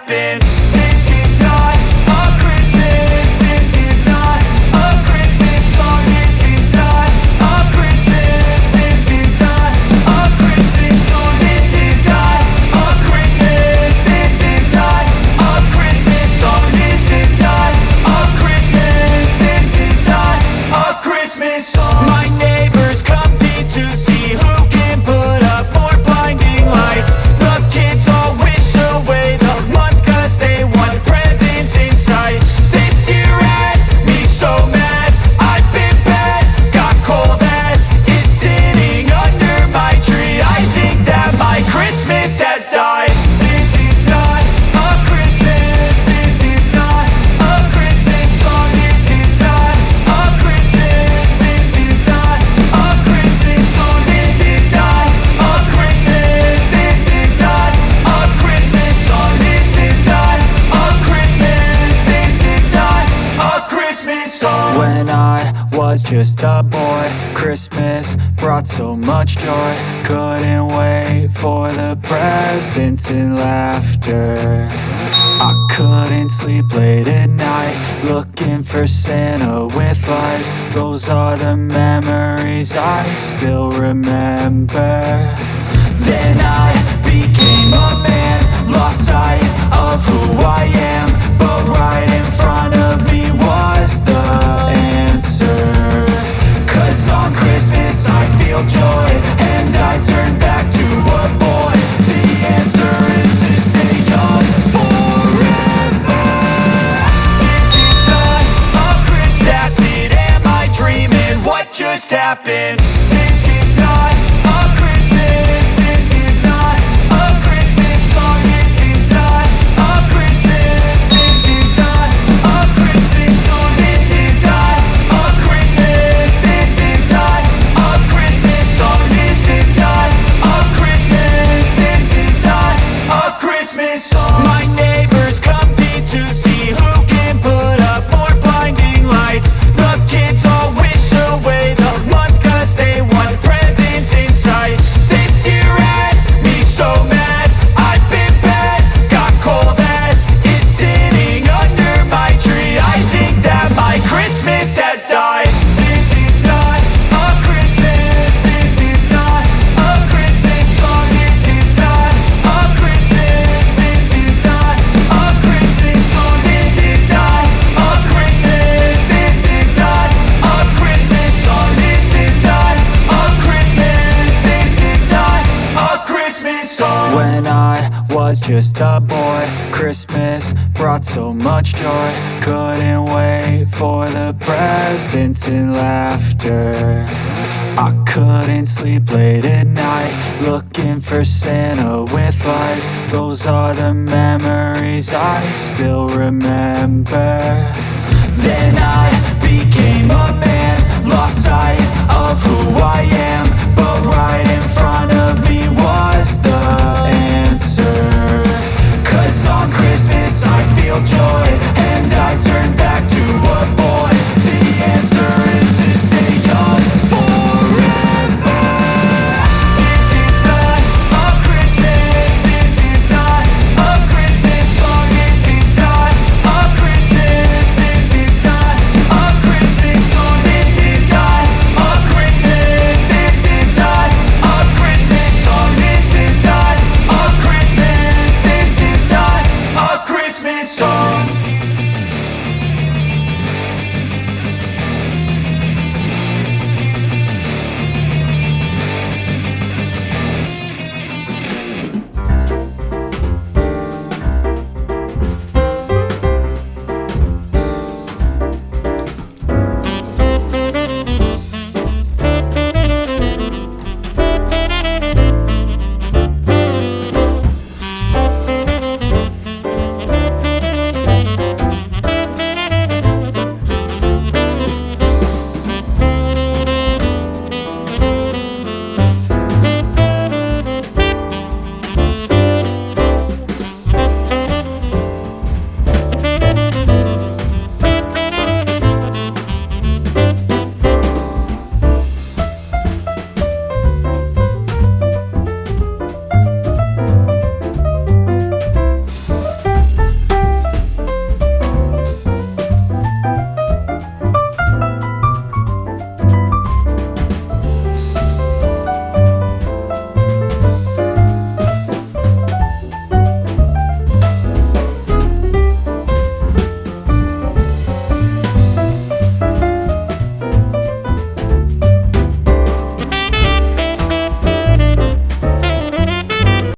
happen. This is not a Christmas. This is not a Christmas song. This is not a Christmas. This is not a Christmas song. This is not a Christmas. This is not a Christmas song. This is not a Christmas. This is not a Christmas song. My neighbors compete to see who can put up more blinding lights. The kids all wish away the month 'cause they want presents inside. This year had me so mad. I've been bad, got coal that is sitting under my tree. I think that my Christmas has died. This is not a Christmas. This is not a Christmas song. This is not a Christmas. This is not a Christmas song. This is not a Christmas. This is not a Christmas song. This is not a Christmas. This is not a Christmas song. When I was just a boy, Christmas brought so much joy. Couldn't wait for the presents and laughter. I couldn't sleep late at night, looking for Santa with lights. Those are the memories I still remember. Then I became a man, lost sight of who I am. But right in front of me was the answer. 'Cause on Christmas I feel joy, and I turn back to a boy. The answer is to stay young forever. This is not a Christmas. Acid, am I dreaming? What just happened? This is not a Christmas. This is not a Christmas song. This is not a Christmas. This is not a Christmas song. This is not a Christmas. This is not a Christmas song. This is not a Christmas. This is not a Christmas song. My neighbors compete to see who can put up more blinding lights. The kids all wish away the month 'cause they want presents inside. This year had me so mad. I've been bad, got coal that is sitting under my tree. I think that my Christmas has died. This is not a Christmas. This is not a Christmas song. This is not a Christmas. This is not a Christmas song. This is not a Christmas. This is not a Christmas song. This is not a Christmas. This is not a Christmas song. When I was just a boy, Christmas brought so much joy. Couldn't wait for the presents and laughter. I couldn't sleep late at night, looking for Santa with lights. Those are the memories I still remember.